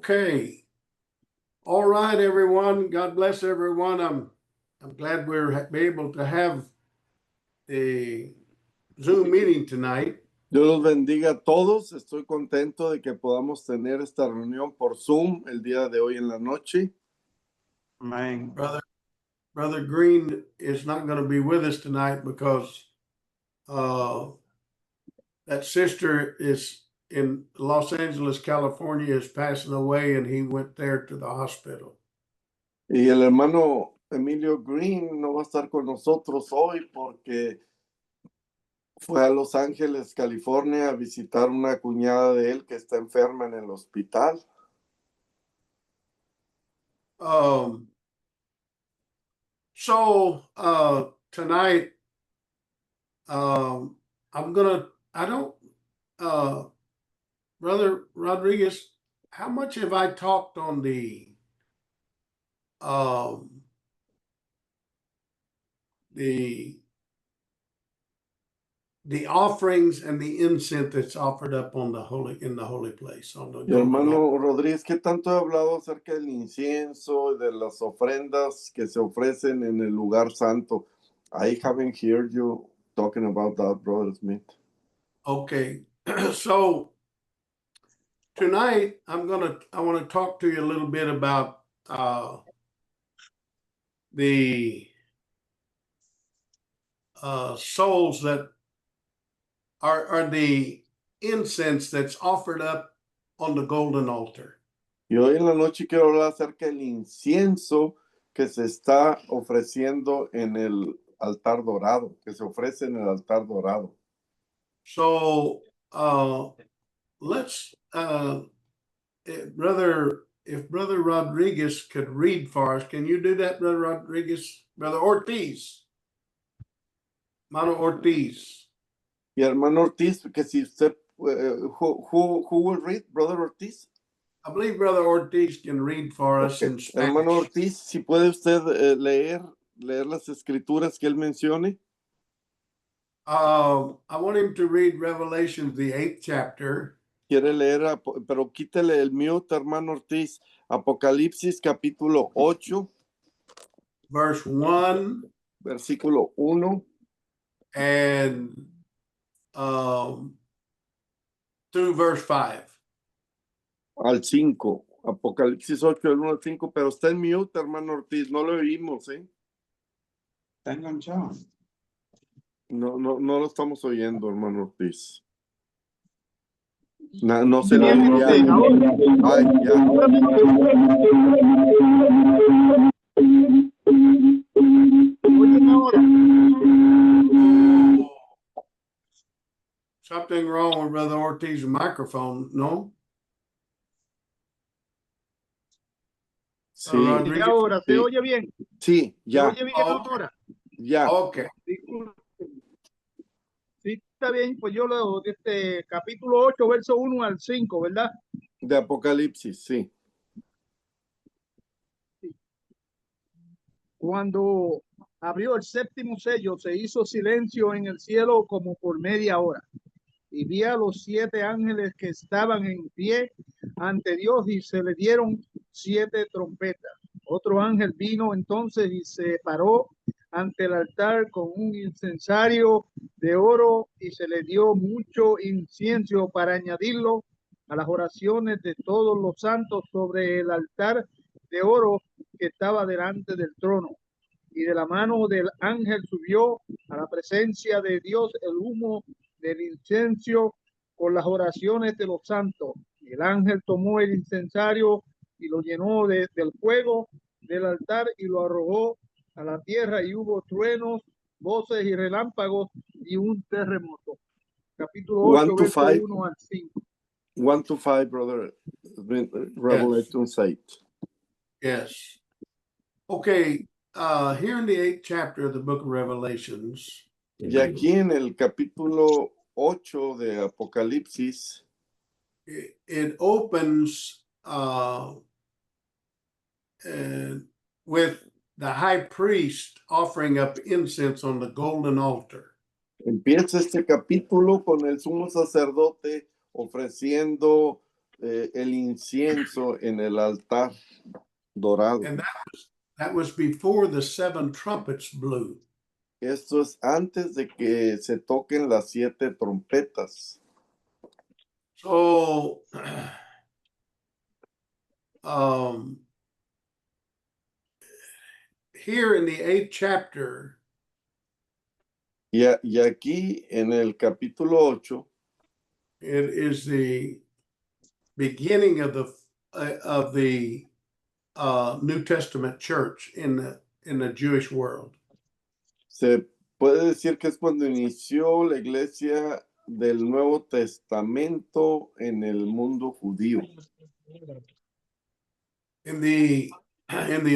Okay. All right, everyone. God bless everyone. I'm glad we're able to have a Zoom meeting tonight. Dios los bendiga a todos. Estoy contento de que podamos tener esta reunión por Zoom el día de hoy en la noche. Amen. Brother Green is not going to be with us tonight because that sister is in Los Angeles, California, is passing away, and he went there to the hospital. Y el hermano Emilio Green no va a estar con nosotros hoy porque fue a Los Ángeles, California, a visitar una cuñada de él que está enferma en el hospital. So tonight, Brother Rodriguez, how much have I talked on the offerings and the incense that's offered up on the in the holy place? Y hermano Rodríguez, ¿qué tanto he hablado acerca del incienso y de las ofrendas que se ofrecen en el lugar santo? I haven't heard you talking about that, Brother Smith. Okay, so tonight I want to talk to you a little bit about the souls that are the incense that's offered up on the golden altar. Y hoy en la noche quiero hablar acerca del incienso que se está ofreciendo en el altar dorado, que se ofrece en el altar dorado. So let's, if Brother Rodriguez could read for us, can you do that, Brother Rodriguez? Brother Ortiz. Mano Ortiz. Y hermano Ortiz, que si usted, who will read, Brother Ortiz? I believe Brother Ortiz can read for us in Spanish. Hermano Ortiz, si puede usted leer las escrituras que él mencione. I want him to read Revelation, the 8th chapter. Quiere leer, pero quítele el mute, hermano Ortiz. Apocalipsis capítulo 8. Verse 1. Versículo 1. And through verse 5. Al 5. Apocalipsis 8, del 1 al 5. Pero está en mute, hermano Ortiz. No lo oímos, ¿eh? Está enganchado. No lo estamos oyendo, hermano Ortiz. No se le oía. Ay, ya. Something wrong with Brother Ortiz's microphone, no? Sí. ¿Y ahora se oye bien? Sí, ya. ¿Se oye bien ahora? Ya. Okay. Sí, está bien, pues yo leo este capítulo 8, verso 1 al 5, ¿verdad? De Apocalipsis, sí. Cuando abrió el séptimo sello, se hizo silencio en el cielo como por media hora. Y vi a los 7 ángeles que estaban en pie ante Dios y se le dieron 7 trompetas. Otro ángel vino entonces y se paró ante el altar con un incensario de oro y se le dio mucho incienso para añadirlo a las oraciones de todos los santos sobre el altar de oro que estaba delante del trono. Y de la mano del ángel subió a la presencia de Dios el humo del incienso con las oraciones de los santos. Y el ángel tomó el incensario y lo llenó del fuego del altar y lo arrojó a la tierra, y hubo truenos, voces y relámpagos y un terremoto. Capítulo 8, verso 1 al 5. 1 to 5, brother. Revelation 8. Yes. Okay. Here in the 8th chapter of the book of Revelations. Y aquí en el capítulo 8 de Apocalipsis, it opens with the high priest offering up incense on the golden altar. Empieza este capítulo con el sumo sacerdote ofreciendo el incienso en el altar dorado. And that was before the 7 trumpets blew. Esto es antes de que se toquen las 7 trompetas. So, here in the 8th chapter, Y aquí en el capítulo 8 it is the beginning of the New Testament church in the Jewish world. se puede decir que es cuando inició la iglesia del Nuevo Testamento en el mundo judío. In the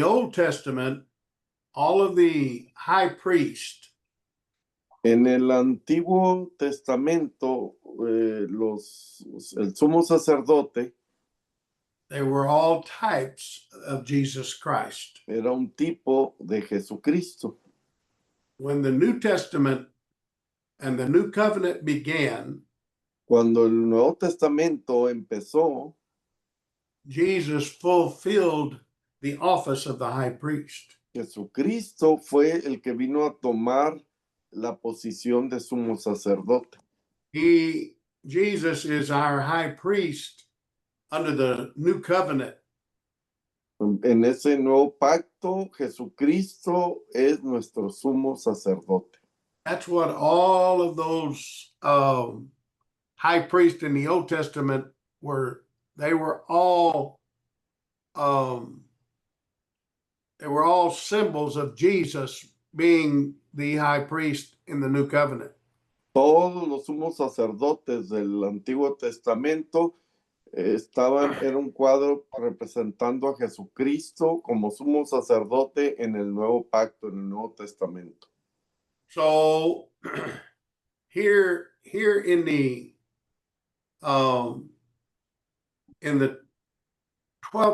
Old Testament, all of the high priests, En el Antiguo Testamento, el sumo sacerdote they were all types of Jesus Christ. era un tipo de Jesucristo. When the New Testament and the New Covenant began, Cuando el Nuevo Testamento empezó, Jesus fulfilled the office of the high priest. Jesucristo fue el que vino a tomar la posición de sumo sacerdote. Jesus is our high priest under the New Covenant. En ese nuevo pacto, Jesucristo es nuestro sumo sacerdote. That's what all of those high priests in the Old Testament were. They were all symbols of Jesus being the high priest in the New Covenant. Todos los sumos sacerdotes del Antiguo Testamento era un cuadro representando a Jesucristo como sumo sacerdote en el nuevo pacto, en el Nuevo Testamento. So here in the 12th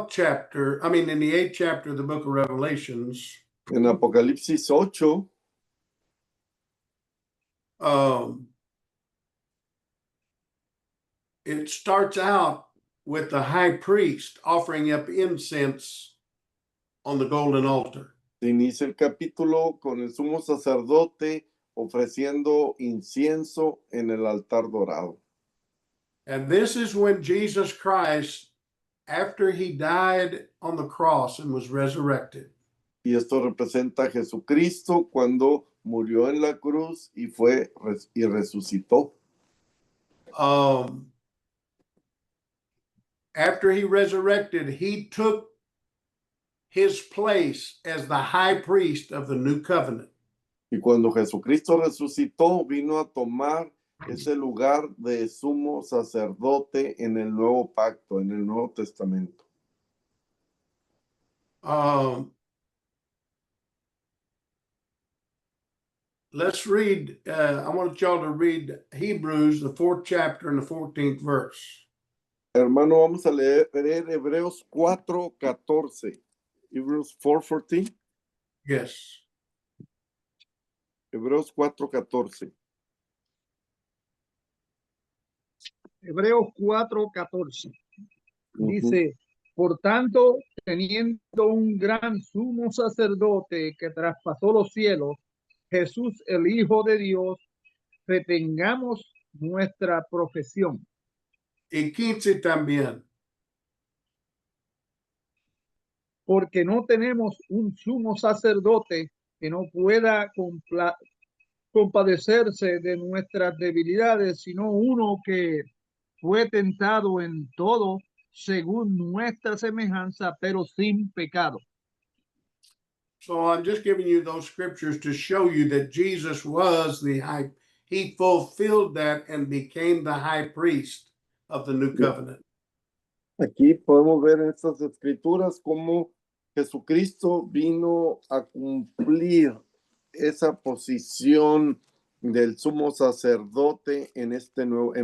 chapter, in the 8th chapter of the book of Revelations, En Apocalipsis 8, it starts out with the high priest offering up incense on the golden altar. se inicia el capítulo con el sumo sacerdote ofreciendo incienso en el altar dorado. And this is when Jesus Christ, after he died on the cross and was resurrected, Y esto representa a Jesucristo cuando murió en la cruz y resucitó. After he resurrected, he took his place as the high priest of the new covenant. Y cuando Jesucristo resucitó, vino a tomar ese lugar de sumo sacerdote en el nuevo pacto, en el Nuevo Testamento. Let's read, I want y'all to read Hebrews, the 4th chapter and the 14th verse. Hermano, vamos a leer Hebreos 4:14. Hebrews 4:14. Yes. Hebreos 4:14. Hebreos 4:14. Dice, por tanto, teniendo un gran sumo sacerdote que traspasó los cielos, Jesús, el Hijo de Dios, retengamos nuestra profesión. Y 15 también. Porque no tenemos un sumo sacerdote que no pueda compadecerse de nuestras debilidades, sino uno que fue tentado en todo según nuestra semejanza, pero sin pecado. So I'm just giving you those scriptures to show you that Jesus was he fulfilled that and became the high priest of the new covenant. Aquí podemos ver en estas escrituras cómo Jesucristo vino a cumplir esa posición del sumo sacerdote en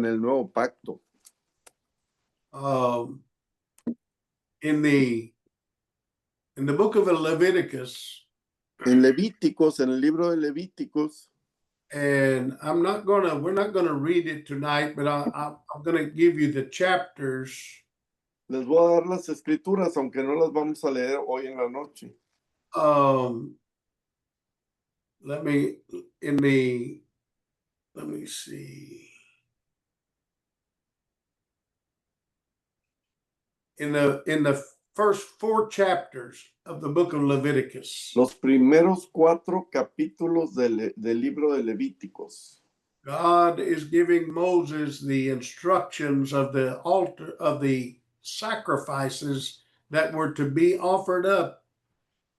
el nuevo pacto. In the book of Leviticus, en Levíticos, en el libro de Levíticos, and we're not gonna read it tonight, but I'm gonna give you the chapters Les voy a dar las escrituras, aunque no las vamos a leer hoy en la noche. Let me see. In the first 4 chapters of the book of Leviticus, Los primeros 4 capítulos del libro de Levíticos. God is giving Moses the instructions of the altar, of the sacrifices that were to be offered up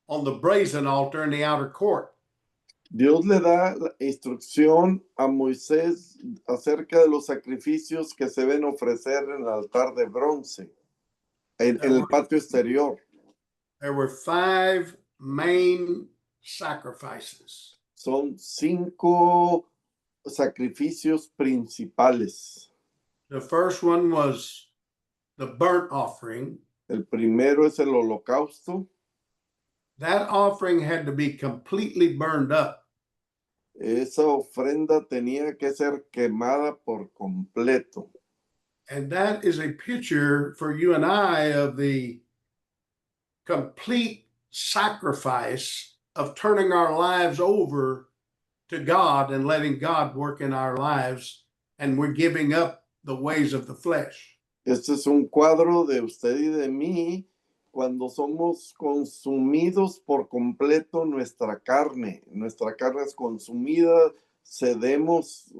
on the brazen altar in the outer court. Dios le da la instrucción a Moisés acerca de los sacrificios que se deben ofrecer en el altar de bronce, en el patio exterior. There were 5 main sacrifices. Son 5 sacrificios principales. The first one was the burnt offering. El primero es el holocausto. That offering had to be completely burned up. Esa ofrenda tenía que ser quemada por completo. And that is a picture for you and I of the complete sacrifice of turning our lives over to God and letting God work in our lives, and we're giving up the ways of the flesh. Este es un cuadro de usted y de mí cuando somos consumidos por completo nuestra carne. Nuestra carne es consumida, cedemos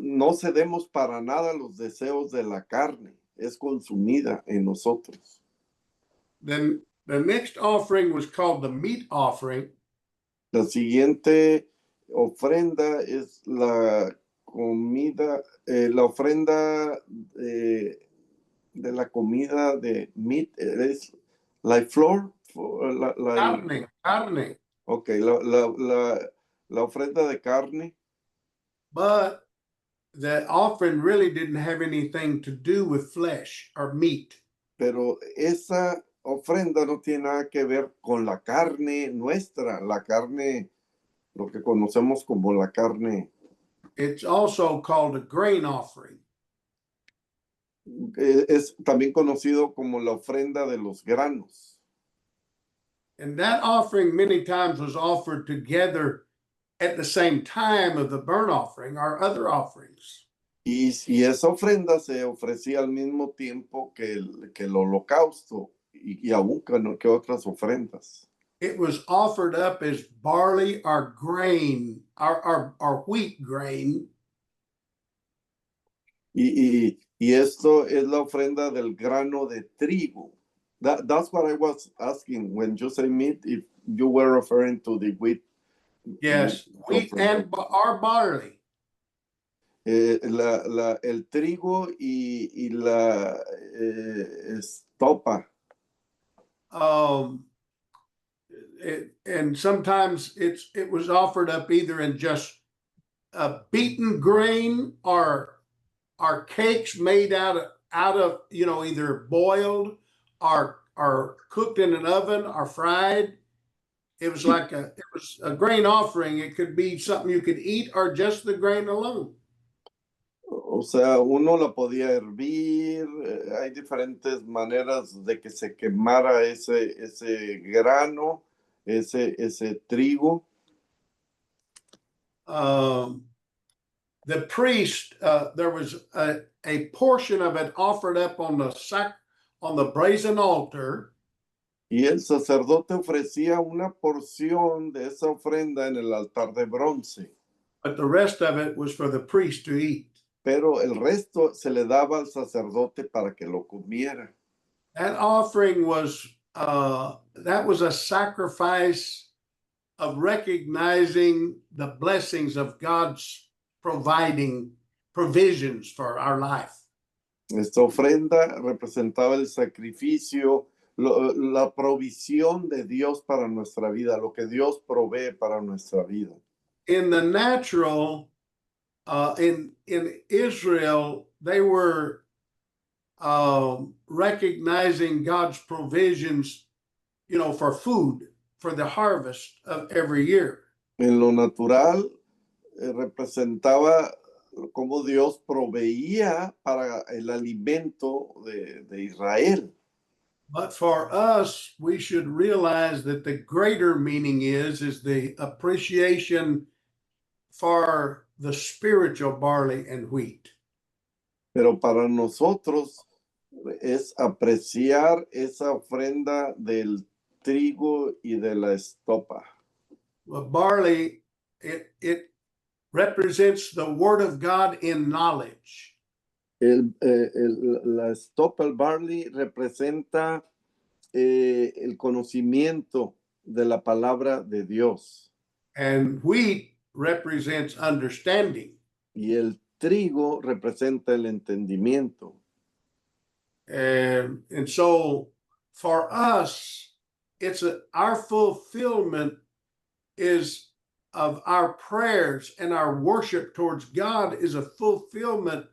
no cedemos para nada los deseos de la carne. Es consumida en nosotros. Then the next offering was called the meat offering. La siguiente ofrenda es la comida, la ofrenda de la comida de meat, es like flour, Carne. Ok, la ofrenda de carne. But the offering really didn't have anything to do with flesh or meat. Pero esa ofrenda no tiene nada que ver con la carne nuestra, la carne, lo que conocemos como la carne. It's also called a grain offering. Es también conocido como la ofrenda de los granos. And that offering many times was offered together at the same time of the burnt offering or other offerings. Y esa ofrenda se ofrecía al mismo tiempo que el holocausto y aún que otras ofrendas. It was offered up as barley or grain, or wheat grain. Y esto es la ofrenda del grano de trigo. That's what I was asking when you say meat, if you were referring to the wheat. Yes, wheat and or barley. El trigo y la estopa. And sometimes it was offered up either in just a beaten grain or cakes made out of either boiled or cooked in an oven or fried. It was a grain offering. It could be something you could eat or just the grain alone. O sea, uno la podía hervir. Hay diferentes maneras de que se quemara ese grano, ese trigo. The priest, there was a portion of it offered up on the brazen altar. Y el sacerdote ofrecía una porción de esa ofrenda en el altar de bronce. But the rest of it was for the priest to eat. Pero el resto se le daba al sacerdote para que lo comiera. That offering was a sacrifice of recognizing the blessings of God's providing provisions for our life. Esta ofrenda representaba el sacrificio, la provisión de Dios para nuestra vida, lo que Dios provee para nuestra vida. In the natural, in Israel, they were recognizing God's provisions, for food, for the harvest of every year. En lo natural, representaba cómo Dios proveía para el alimento de Israel. But for us, we should realize that the greater meaning is the appreciation for the spiritual barley and wheat. Pero para nosotros es apreciar esa ofrenda del trigo y de la estopa. Well, barley, it represents the word of God in knowledge. La estopa, el barley, representa el conocimiento de la palabra de Dios. And wheat represents understanding. Y el trigo representa el entendimiento. And so for us, our fulfillment is of our prayers, and our worship towards God is a fulfillment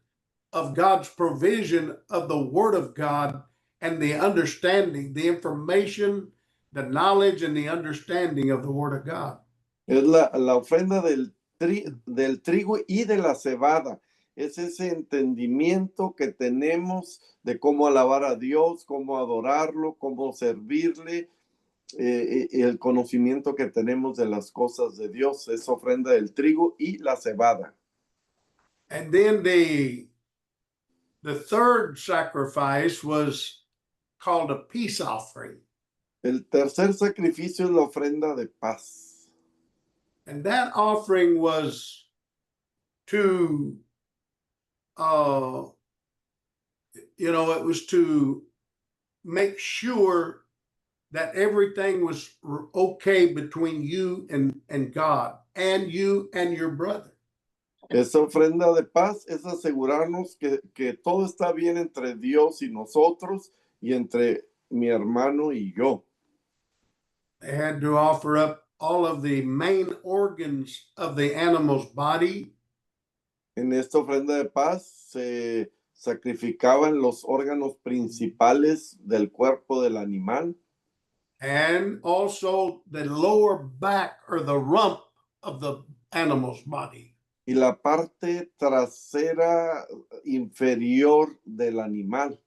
of God's provision of the Word of God and the understanding, the information, the knowledge, and the understanding of the Word of God. Es la ofrenda del trigo y de la cebada. Es ese entendimiento que tenemos de cómo alabar a Dios, cómo adorarlo, cómo servirle, el conocimiento que tenemos de las cosas de Dios. Es ofrenda del trigo y la cebada. And then the third sacrifice was called a peace offering. El tercer sacrificio es la ofrenda de paz. And that offering was to, it was to make sure that everything was okay between you and God, and you and your brother. Esa ofrenda de paz es asegurarnos que todo está bien entre Dios y nosotros y entre mi hermano y yo. They had to offer up all of the main organs of the animal's body. En esta ofrenda de paz se sacrificaban los órganos principales del cuerpo del animal. And also the lower back or the rump of the animal's body. Y la parte trasera inferior del animal.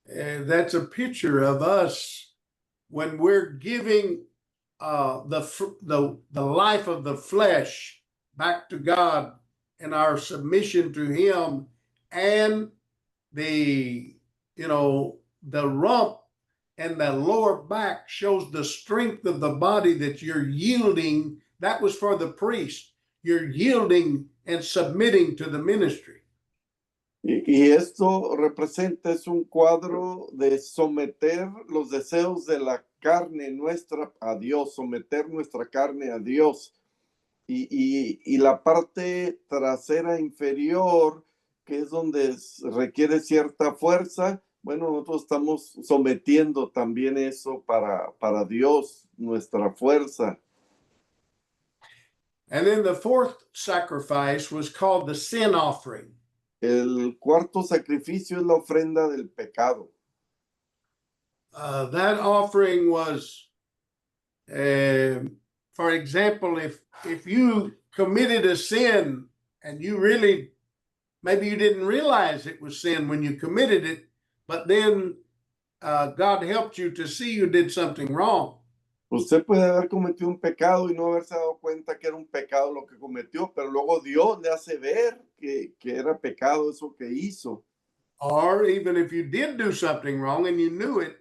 That's a picture of us when we're giving the life of the flesh back to God in our submission to Him, and the rump and the lower back shows the strength of the body that you're yielding. That was for the priest. You're yielding and submitting to the ministry. Y esto representa, es un cuadro de someter los deseos de la carne nuestra a Dios, someter nuestra carne a Dios. Y la parte trasera inferior, que es donde requiere cierta fuerza, bueno, nosotros estamos sometiendo también eso para Dios, nuestra fuerza. And then the fourth sacrifice was called the sin offering. El cuarto sacrificio es la ofrenda del pecado. That offering was, for example, if you committed a sin and you really, maybe you didn't realize it was sin when you committed it, but then God helped you to see you did something wrong. Usted puede haber cometido un pecado y no haberse dado cuenta que era un pecado lo que cometió, pero luego Dios le hace ver que era pecado eso que hizo. Or even if you did do something wrong and you knew it.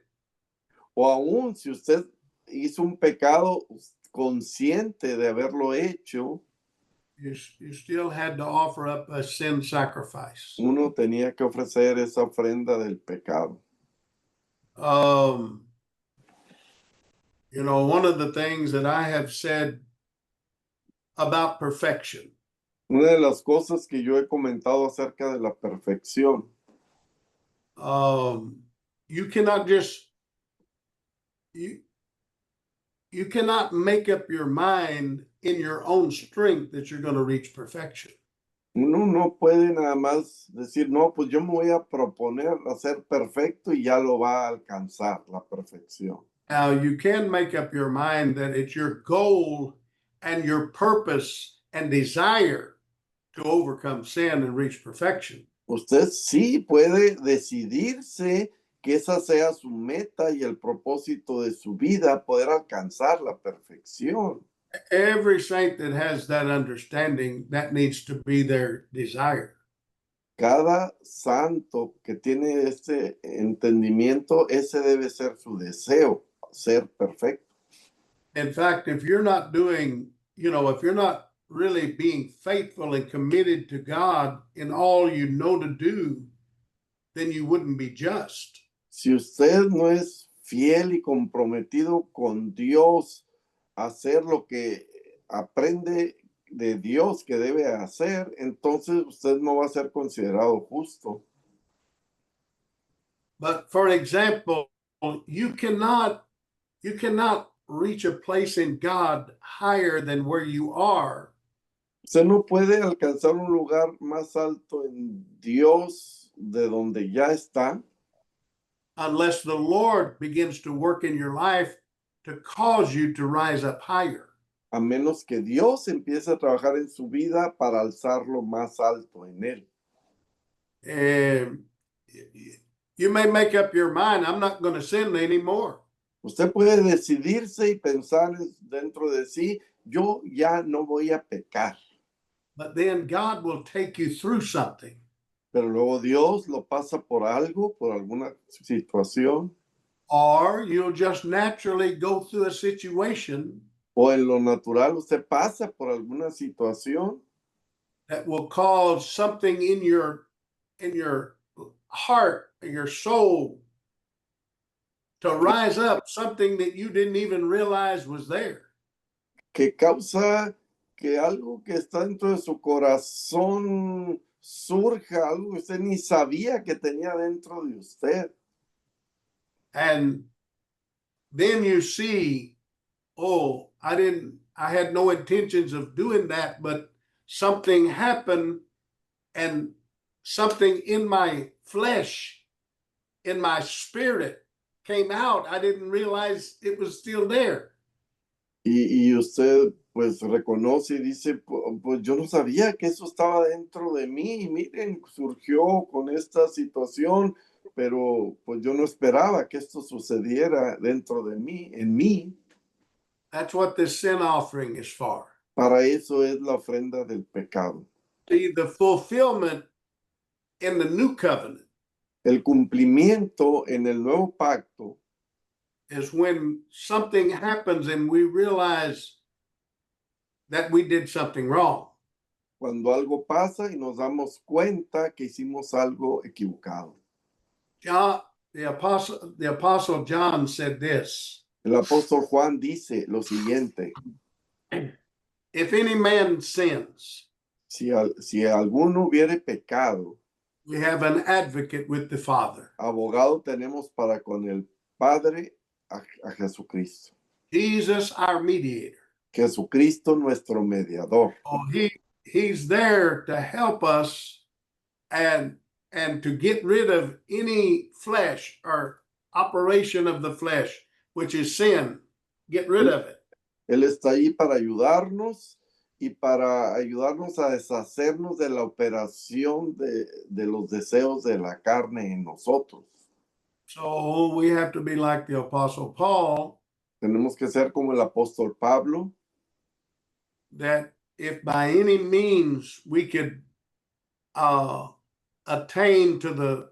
O aún si usted hizo un pecado consciente de haberlo hecho, You still had to offer up a sin sacrifice. uno tenía que ofrecer esa ofrenda del pecado. One of the things that I have said about perfection. Una de las cosas que yo he comentado acerca de la perfección. You cannot just, you cannot make up your mind in your own strength that you're going to reach perfection. Uno no puede nada más decir, no, pues yo me voy a proponer a ser perfecto y ya lo va a alcanzar la perfección. Now, you can make up your mind that it's your goal and your purpose and desire to overcome sin and reach perfection. Usted sí puede decidirse que esa sea su meta y el propósito de su vida, poder alcanzar la perfección. Every saint that has that understanding, that needs to be their desire. Cada santo que tiene ese entendimiento, ese debe ser su deseo, ser perfecto. In fact, if you're not doing, if you're not really being faithful and committed to God in all you know to do, then you wouldn't be just. Si usted no es fiel y comprometido con Dios, hacer lo que aprende de Dios que debe hacer, entonces usted no va a ser considerado justo. But for example, you cannot reach a place in God higher than where you are Usted no puede alcanzar un lugar más alto en Dios de donde ya está, unless the Lord begins to work in your life to cause you to rise up higher. a menos que Dios empiece a trabajar en su vida para alzarlo más alto en él. And you may make up your mind, I'm not going to sin anymore. Usted puede decidirse y pensar dentro de sí, yo ya no voy a pecar. But then God will take you through something. Pero luego Dios lo pasa por algo, por alguna situación, Or you'll just naturally go through a situation o en lo natural usted pasa por alguna situación that will cause something in your heart, in your soul, to rise up, something that you didn't even realize was there. que causa que algo que está dentro de su corazón surja, algo que usted ni sabía que tenía dentro de usted. And then you see, oh, I had no intentions of doing that, but something happened and something in my flesh, in my spirit came out. I didn't realize it was still there. Y usted pues reconoce y dice, pues yo no sabía que eso estaba dentro de mí. Y miren, surgió con esta situación, pero pues yo no esperaba que esto sucediera dentro de mí, en mí. That's what this sin offering is for. Para eso es la ofrenda del pecado. See, the fulfillment in the new covenant El cumplimiento en el nuevo pacto is when something happens and we realize that we did something wrong. cuando algo pasa y nos damos cuenta que hicimos algo equivocado. John, the apostle John said this: El apóstol Juan dice lo siguiente: if any man sins, si alguno hubiere pecado, we have an advocate with the Father. abogado tenemos para con el Padre a Jesucristo. Jesus, our mediator. Jesucristo nuestro mediador. Oh, he's there to help us and to get rid of any flesh or operation of the flesh, which is sin. Get rid of it. Él está ahí para ayudarnos y para ayudarnos a deshacernos de la operación de los deseos de la carne en nosotros. So we have to be like the Apostle Paul, Tenemos que ser como el apóstol Pablo, that if by any means we could attain to the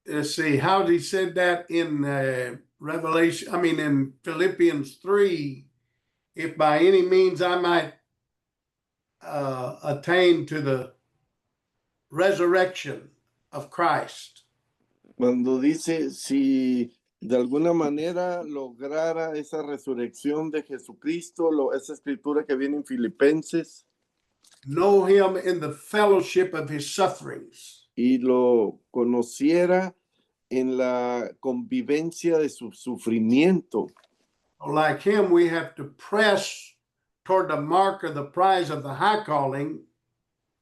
let's see, how he said that in in Philippians 3, if by any means I might attain to the resurrection of Christ. cuando dice si de alguna manera lograra esa resurrección de Jesucristo, esa escritura que viene en Filipenses, Know him in the fellowship of his sufferings. y lo conociera en la convivencia de su sufrimiento. Like him, we have to press toward the mark of the prize of the high calling.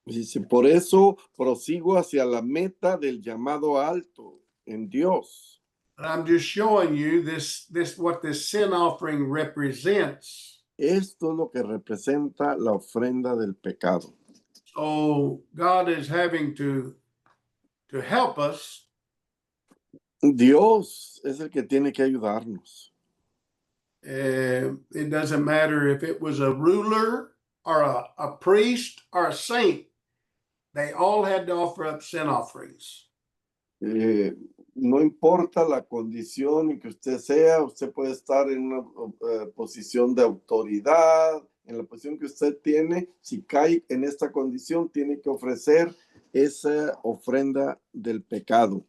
Dice, por eso prosigo hacia la meta del llamado alto en Dios. And I'm just showing you this what this sin offering represents. Esto es lo que representa la ofrenda del pecado. So God is having to help us. Dios es el que tiene que ayudarnos. It doesn't matter if it was a ruler or a priest or a saint, they all had to offer up sin offerings. No importa la condición en que usted sea, usted puede estar en una posición de autoridad, en la posición que usted tiene, si cae en esta condición, tiene que ofrecer esa ofrenda del pecado.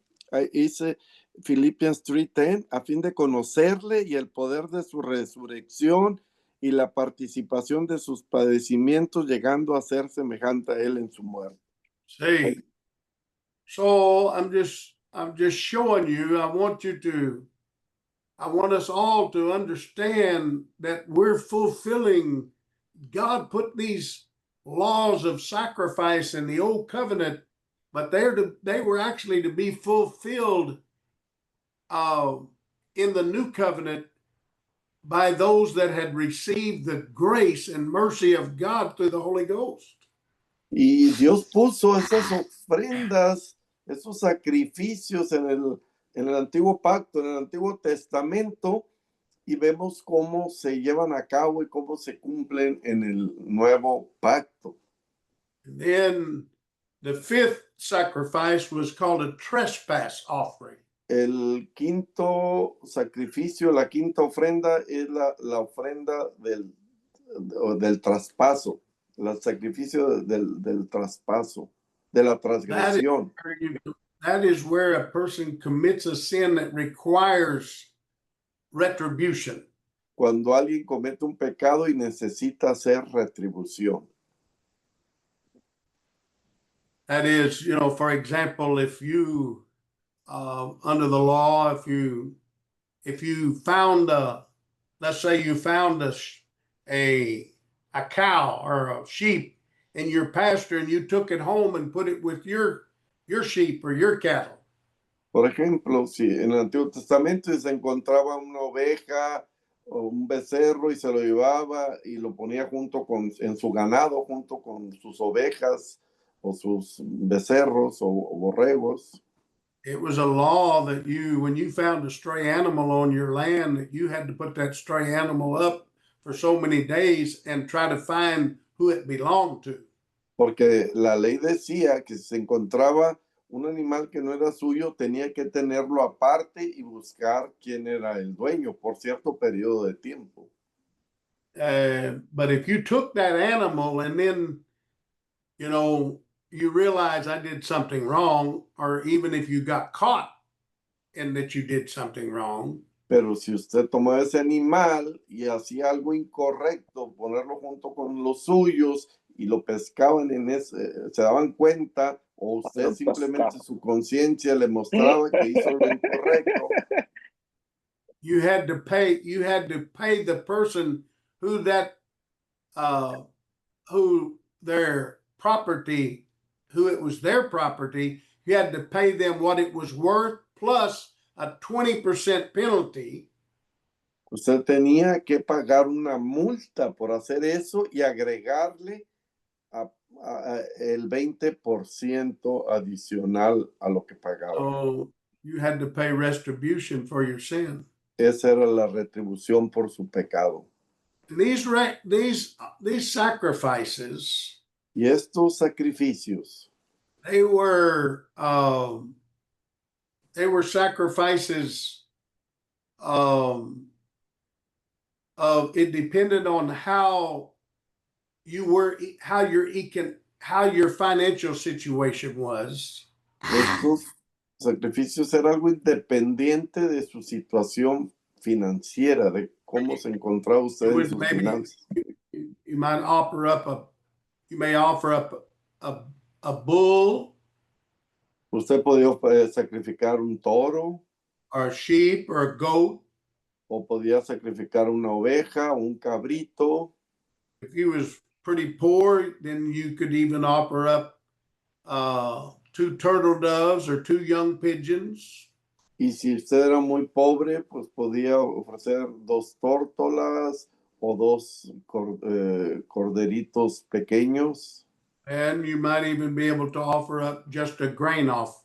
Dice Philippians 3:10, a fin de conocerle y el poder de su resurrección y la participación de sus padecimientos, llegando a ser semejante a él en su muerte. See, so I'm just showing you, I want us all to understand that we're fulfilling, God put these laws of sacrifice in the old covenant, but they were actually to be fulfilled in the new covenant by those that had received the grace and mercy of God through the Holy Ghost. Y Dios puso esas ofrendas, esos sacrificios en el antiguo pacto, en el Antiguo Testamento, y vemos cómo se llevan a cabo y cómo se cumplen en el nuevo pacto. And then the fifth sacrifice was called a trespass offering. El quinto sacrificio, la quinta ofrenda es la ofrenda del traspaso, el sacrificio del traspaso, de la transgresión. That is where a person commits a sin that requires retribution. Cuando alguien comete un pecado y necesita hacer retribución. That is, for example, if you, under the law, if you found let's say you found a cow or a sheep in your pasture and you took it home and put it with your sheep or your cattle. Por ejemplo, si en el Antiguo Testamento se encontraba una oveja o un becerro y se lo llevaba y lo ponía en su ganado, junto con sus ovejas o sus becerros o borregos. It was a law that when you found a stray animal on your land, that you had to put that stray animal up for so many days and try to find who it belonged to. Porque la ley decía que si se encontraba un animal que no era suyo, tenía que tenerlo aparte y buscar quién era el dueño por cierto periodo de tiempo. But if you took that animal and then, you realize I did something wrong, or even if you got caught and that you did something wrong. Pero si usted tomaba ese animal y hacía algo incorrecto, ponerlo junto con los suyos y lo pescaban se daban cuenta, o usted simplemente su conciencia le mostraba que hizo lo incorrecto. You had to pay the person who it was their property, you had to pay them what it was worth plus a 20% penalty. Usted tenía que pagar una multa por hacer eso y agregarle el 20% adicional a lo que pagaba. So you had to pay retribution for your sin. Esa era la retribución por su pecado. These sacrifices, y estos sacrificios, they were sacrifices it depended on how your financial situation was. estos sacrificios era algo independiente de su situación financiera, de cómo se encontraba usted en sus finanzas. You may offer up a bull, Usted podía sacrificar un toro, or a sheep, or a goat. o podía sacrificar una oveja, un cabrito. If he was pretty poor, then you could even offer up 2 turtle doves or 2 young pigeons. Y si usted era muy pobre, pues podía ofrecer 2 tórtolas o dos corderitos pequeños, and you might even be able to offer up just a grain offering.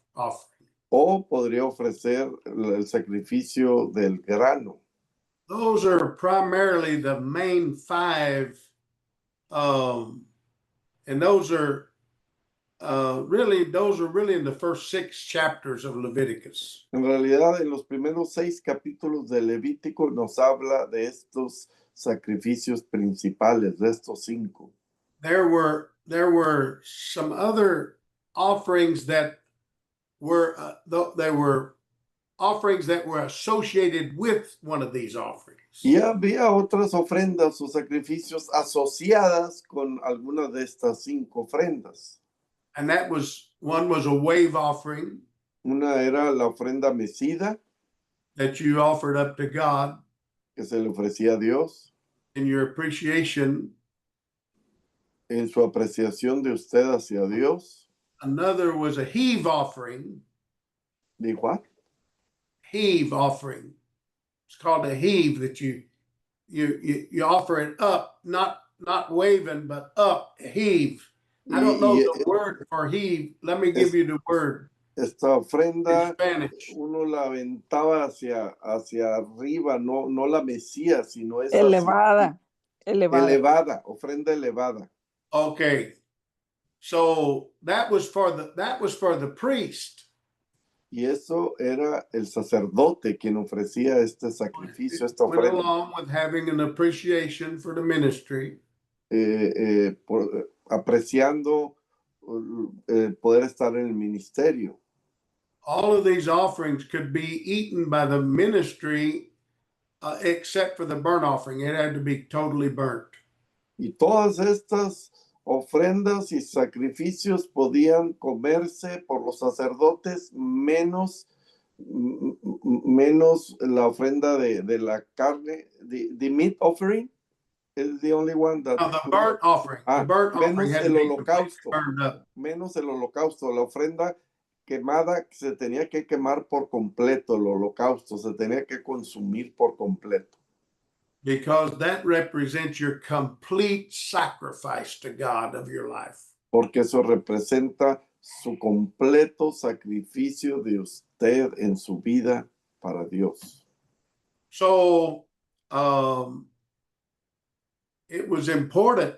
o podría ofrecer el sacrificio del grano. Those are primarily the main five, and those are really in the first 6 chapters of Leviticus. En realidad, en los primeros 6 capítulos de Levítico nos habla de estos sacrificios principales, de estos 5. There were some other offerings that were they were offerings that were associated with one of these offerings. Y había otras ofrendas o sacrificios asociadas con alguna de estas 5 ofrendas. And that was, one was a wave offering Una era la ofrenda mecida, that you offered up to God que se le ofrecía a Dios, in your appreciation. en su apreciación de usted hacia Dios. Another was a heave offering. Dijo, Heave offering. It's called a heave, that you offer it up, not waving, but up, heave. I don't know the word for heave. Let me give you the word. Esta ofrenda, in Spanish. uno la aventaba hacia arriba, no la mecía, sino es elevada, elevada, ofrenda elevada. Okay. So that was for the priest. Y eso era el sacerdote quien ofrecía este sacrificio, esta Went ofrenda. along with having an appreciation for the ministry. Apreciando poder estar en el ministerio. All of these offerings could be eaten by the ministry, except for the burnt offering. It had to be totally burnt. Y todas estas ofrendas y sacrificios podían comerse por los sacerdotes menos la ofrenda de la carne. The meat offering is the only one that... Now, the burnt offering. The burnt offering had to be completely burned up. Menos el holocausto, la ofrenda quemada se tenía que quemar por completo, el holocausto se tenía que consumir por completo. Because that represents your complete sacrifice to God of your life. Porque eso representa su completo sacrificio de usted en su vida para Dios. So, it was important.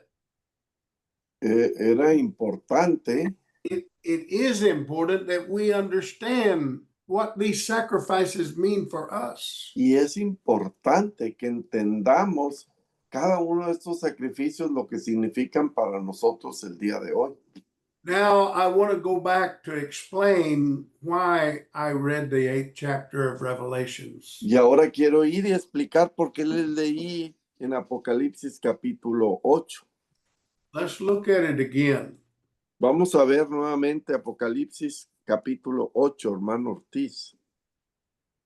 Era importante. It is important that we understand what these sacrifices mean for us. Y es importante que entendamos cada uno de estos sacrificios, lo que significan para nosotros el día de hoy. Now, I want to go back to explain why I read the 8th chapter of Revelations. Y ahora quiero ir y explicar por qué les leí en Apocalipsis capítulo 8. Let's look at it again. Vamos a ver nuevamente Apocalipsis capítulo 8, hermano Ortiz.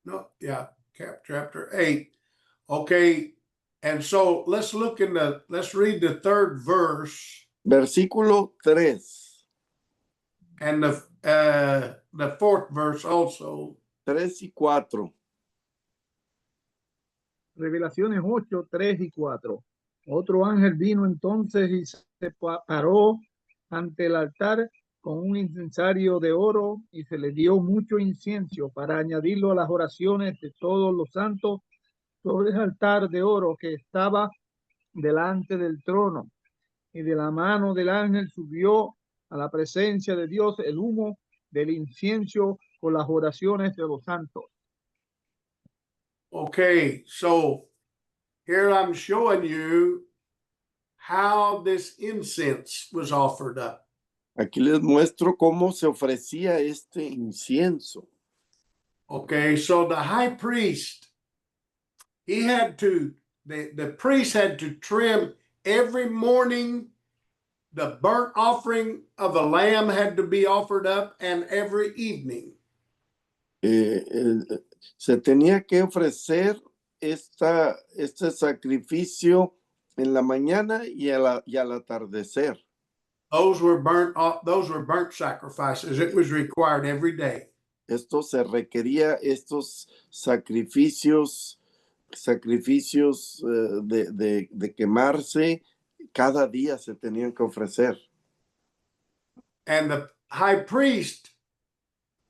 No, yeah, chapter 8. Okay, and so let's read the 3rd verse. Versículo 3. And the 4th verse also. 3 y 4. Revelaciones 8, 3 y 4. Otro ángel vino entonces y se paró ante el altar con un incensario de oro, y se le dio mucho incienso para añadirlo a las oraciones de todos los santos sobre el altar de oro que estaba delante del trono. Y de la mano del ángel subió a la presencia de Dios el humo del incienso con las oraciones de los santos. Okay, so here I'm showing you how this incense was offered up. Aquí les muestro cómo se ofrecía este incienso. Okay, so the high priest, the priest had to trim every morning. The burnt offering of the lamb had to be offered up, and every evening. Se tenía que ofrecer este sacrificio en la mañana y al atardecer. Those were burnt sacrifices. It was required every day. Esto se requería, estos sacrificios sacrificios de quemarse, cada día se tenían que ofrecer. And the high priest,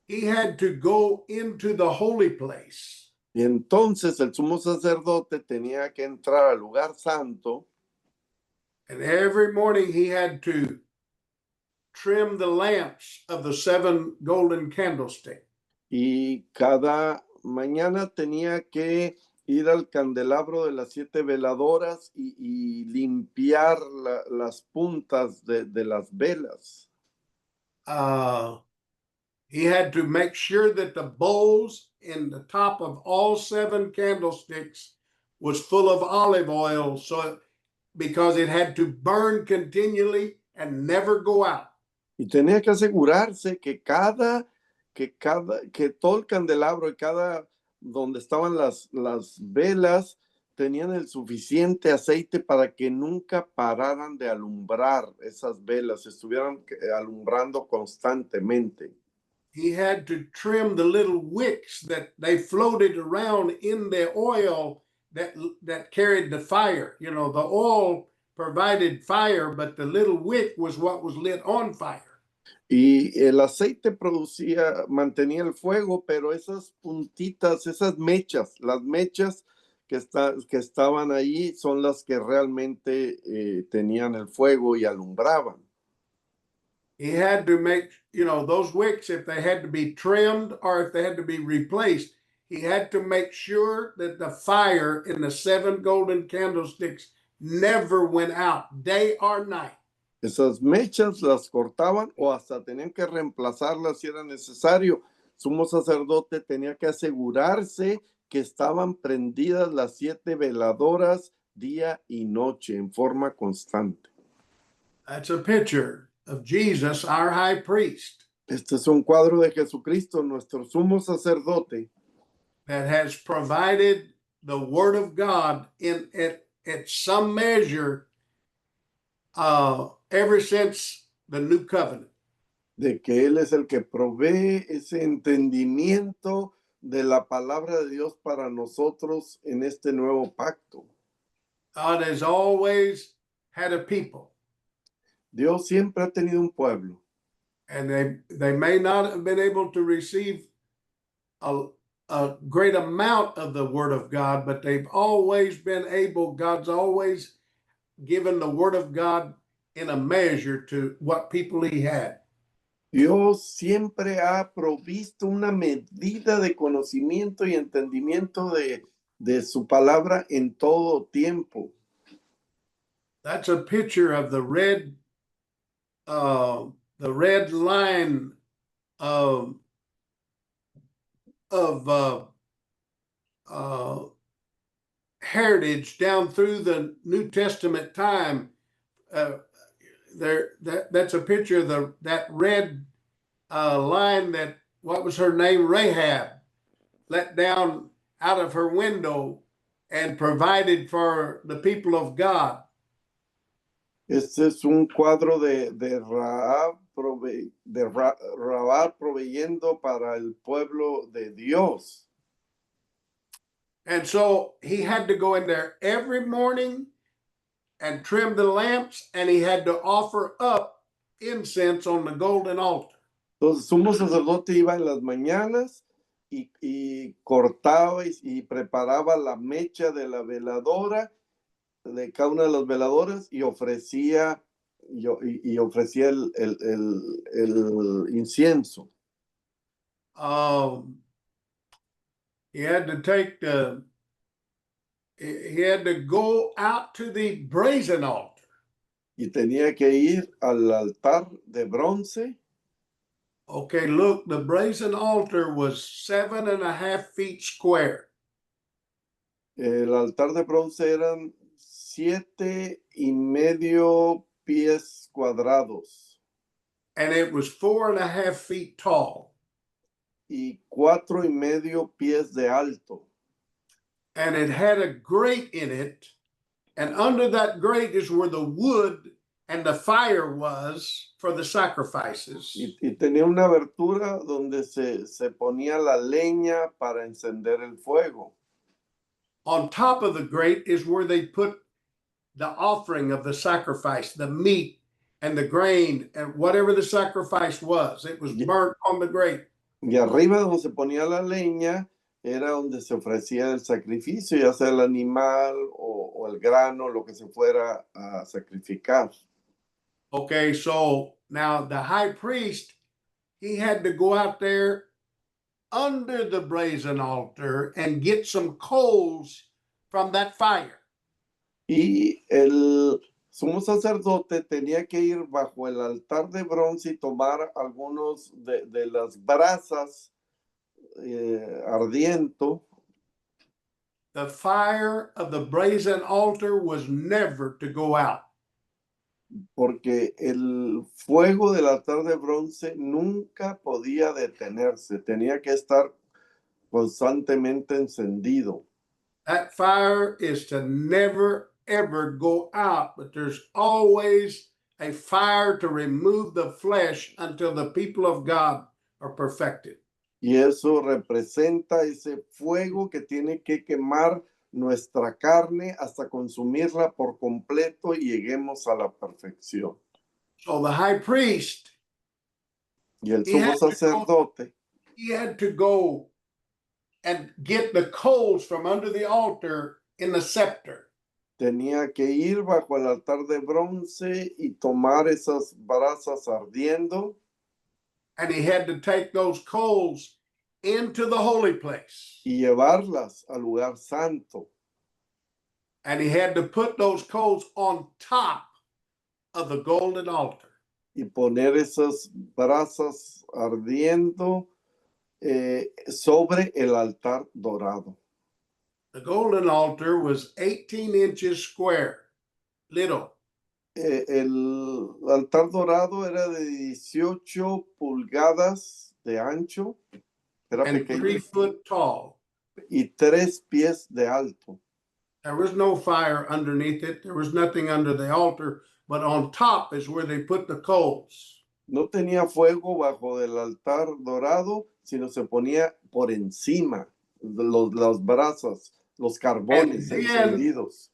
he had to go into the holy place. Y entonces el sumo sacerdote tenía que entrar al lugar santo And every morning he had to trim the lamps of the 7 golden candlesticks. y cada mañana tenía que ir al candelabro de las 7 veladoras y limpiar las puntas de las velas. He had to make sure that the bowls in the top of all 7 candlesticks was full of olive oil, because it had to burn continually and never go out. Y tenía que asegurarse que todo el candelabro y cada donde estaban las velas tenían el suficiente aceite para que nunca pararan de alumbrar esas velas, estuvieran alumbrando constantemente. He had to trim the little wicks that they floated around in the oil that carried the fire. You know, the oil provided fire, but the little wick was what was lit on fire. Y el aceite mantenía el fuego, pero esas puntitas, esas mechas, las mechas que estaban ahí son las que realmente tenían el fuego y alumbraban. He had to make, those wicks, if they had to be trimmed or if they had to be replaced, he had to make sure that the fire in the 7 golden candlesticks never went out, day or night. Esas mechas las cortaban o hasta tenían que reemplazarlas si era necesario. Sumo sacerdote tenía que asegurarse que estaban prendidas las 7 veladoras día y noche en forma constante. That's a picture of Jesus, our high priest. Este es un cuadro de Jesucristo, nuestro sumo sacerdote, that has provided the word of God at some measure ever since the new covenant. de que Él es el que provee ese entendimiento de la palabra de Dios para nosotros en este nuevo pacto. God has always had a people, Dios siempre ha tenido un pueblo and they may not have been able to receive a great amount of the word of God, but they've always been able, God's always given the word of God in a measure to what people he had. Dios siempre ha provisto una medida de conocimiento y entendimiento de su palabra en todo tiempo. That's a picture of the red line of heritage down through the New Testament time. That's a picture of that red line that, what was her name, Rahab, let down out of her window and provided for the people of God. Este es un cuadro de Rahab proveyendo para el pueblo de Dios. And so he had to go in there every morning and trim the lamps, and he had to offer up incense on the golden altar. Entonces, sumo sacerdote iba en las mañanas y cortaba y preparaba la mecha de la veladora, de cada una de las veladoras, y ofrecía el incienso. He had to go out to the brazen altar. Y tenía que ir al altar de bronce. Okay, look, the brazen altar was 7.5 feet square. El altar de bronce eran 7.5 pies cuadrados. And it was 4.5 feet tall. Y 4.5 pies de alto. And it had a grate in it. And under that grate is where the wood and the fire was for the sacrifices. Y tenía una abertura donde se ponía la leña para encender el fuego. On top of the grate is where they put the offering of the sacrifice, the meat and the grain and whatever the sacrifice was. It was Yeah. burnt on the grate. Y arriba donde se ponía la leña era donde se ofrecía el sacrificio, ya sea el animal o el grano, lo que se fuera a sacrificar. Okay, so now the high priest, he had to go out there under the brazen altar and get some coals from that fire. Y el sumo sacerdote tenía que ir bajo el altar de bronce y tomar algunos de las brasas ardiendo. The fire of the brazen altar was never to go out. Porque el fuego del altar de bronce nunca podía detenerse, tenía que estar constantemente encendido. That fire is to never ever go out, but there's always a fire to remove the flesh until the people of God are perfected. Y eso representa ese fuego que tiene que quemar nuestra carne hasta consumirla por completo y lleguemos a la perfección. So the high priest, Y el He sumo had to go- sacerdote he had to go and get the coals from under the altar in the scepter. tenía que ir bajo el altar de bronce y tomar esas brasas ardiendo. And he had to take those coals into the holy place. Y llevarlas al lugar santo. And he had to put those coals on top of the golden altar. Y poner esas brasas ardiendo sobre el altar dorado. The golden altar was 18 inches square, little. El altar dorado era de 18 pulgadas de ancho, era And 3 pequeño, foot tall. y 3 pies de alto. There was no fire underneath it. There was nothing under the altar, but on top is where they put the coals. No tenía fuego bajo del altar dorado, sino se ponía por encima de las brasas, los carbones And then- encendidos.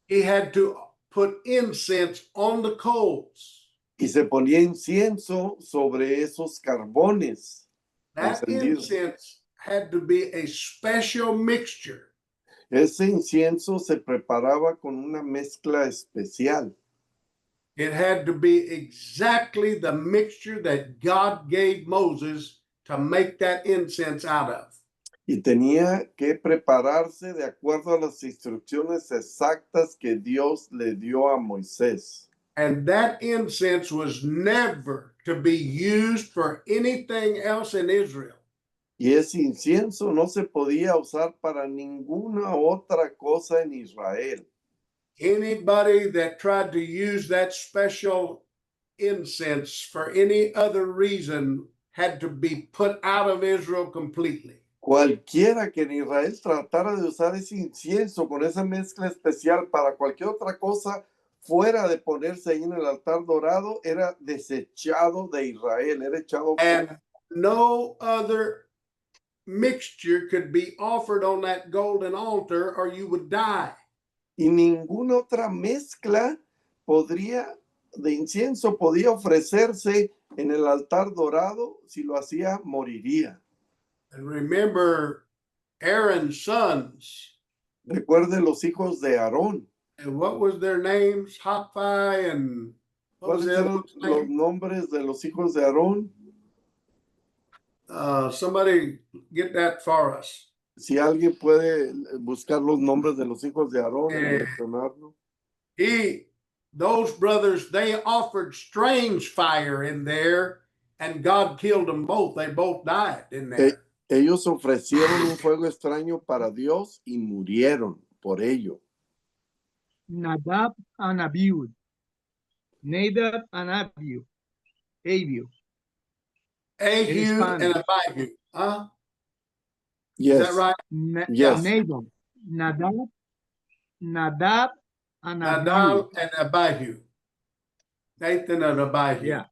He had to put incense on the coals. Y se ponía incienso sobre esos carbones That encendidos. incense had to be a special mixture. Ese incienso se preparaba con una mezcla especial. It had to be exactly the mixture that God gave Moses to make that incense out of. Y tenía que prepararse de acuerdo a las instrucciones exactas que Dios le dio a Moisés. And that incense was never to be used for anything else in Israel. Y ese incienso no se podía usar para ninguna otra cosa en Israel. Anybody that tried to use that special incense for any other reason had to be put out of Israel completely. Cualquiera que en Israel tratara de usar ese incienso con esa mezcla especial para cualquier otra cosa fuera de ponerse ahí en el altar dorado, era desechado de Israel, era echado And no other mixture could be offered on that golden altar or you would die. y ninguna otra mezcla de incienso podía ofrecerse en el altar dorado. Si lo hacía, moriría. And remember Aaron's sons, Recuerde los hijos de Aarón. and what was their names? Hophni and what was ¿Cuáles the other eran one's los name? nombres de los hijos de Aarón? Somebody get that for us. Si alguien puede buscar los nombres de los hijos de Aarón y Eh. mencionarlo. Those brothers, they offered strange fire in there, and God killed them both. They both died in there. Ellos ofrecieron un fuego extraño para Dios y murieron por ello. Nadab and Abiud. Nadab and Abiud. Abiud. Ahu Spanish. and Abihu. Huh? Yes. Is that right? Yes. Nadab. Nadab and Abiud. Nadab and Abihu. Nathan and Abihu. Yeah.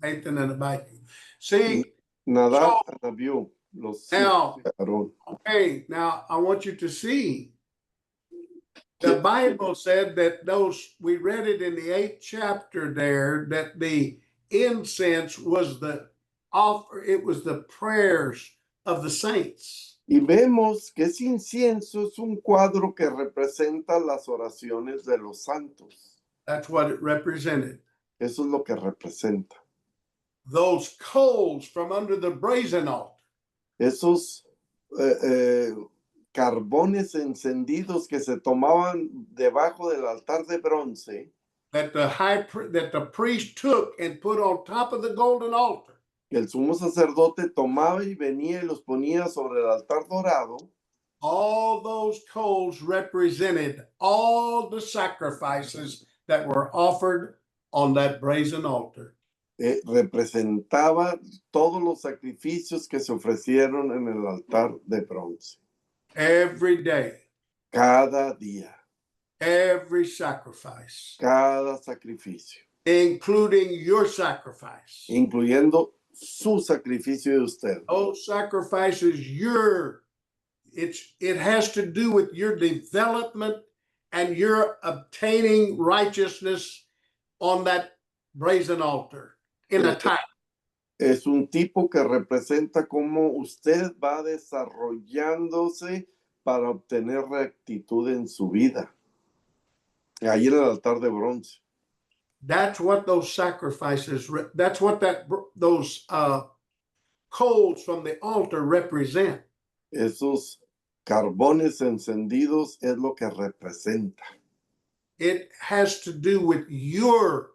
Nathan and Abihu. See, Nadab and Abiú, los Now- hijos de Aarón. okay, now I want you to see The Bible said that we read it in the 8th chapter there, that the incense was it was the prayers of the saints. Y vemos que ese incienso es un cuadro que representa las oraciones de los santos. That's what it represented. Eso es lo que representa. Those coals from under the brazen altar. Esos carbones encendidos que se tomaban debajo del altar de bronce, That the priest took and put on top of the golden altar. que el sumo sacerdote tomaba y venía y los ponía sobre el altar dorado. All those coals represented all the sacrifices that were offered on that brazen altar. Representaba todos los sacrificios que se ofrecieron en el altar de bronce. Every day, Cada día, every sacrifice, cada sacrificio, including your sacrifice. incluyendo su sacrificio de usted. Those sacrifices, it has to do with your development and your obtaining righteousness on that brazen altar in a time. Es un tipo que representa cómo usted va desarrollándose para obtener rectitud en su vida. Ahí en el altar de bronce. That's what those sacrifices, that's what those coals from the altar represent. Esos carbones encendidos es lo que representa. It has to do with your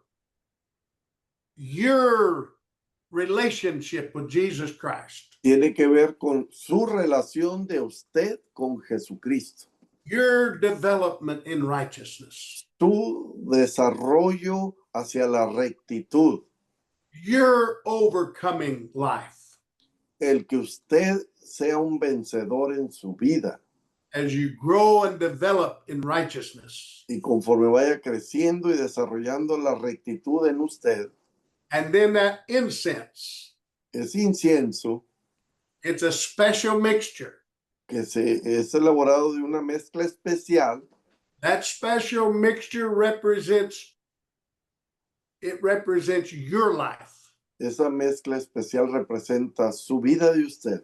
relationship with Jesus Christ. Tiene que ver con su relación de usted con Jesucristo. Your development in righteousness. Su desarrollo hacia la rectitud. Your overcoming life. El que usted sea un vencedor en su vida. As you grow and develop in righteousness. Y conforme vaya creciendo y desarrollando la rectitud en usted. And then that incense. Ese incienso. It's a special mixture. Que es elaborado de una mezcla especial. That special mixture represents your life. Esa mezcla especial representa su vida de usted.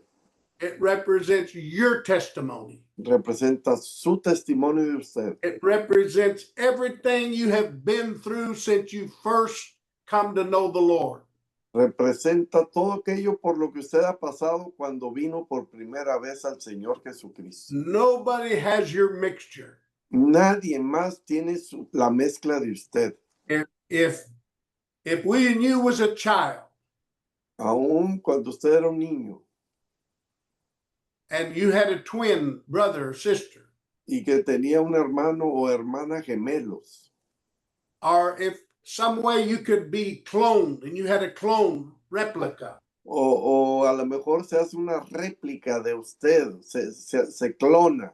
It represents your testimony. Representa su testimonio de usted. It represents everything you have been through since you first come to know the Lord. Representa todo aquello por lo que usted ha pasado cuando vino por primera vez al Señor Jesucristo. Nobody has your mixture. Nadie más tiene la mezcla de usted. If we and you was a child. Aún cuando usted era un niño. And you had a twin brother or sister. Y que tenía un hermano o hermana gemelos. Or if some way you could be cloned and you had a clone replica. O a lo mejor se hace una réplica de usted, se clona.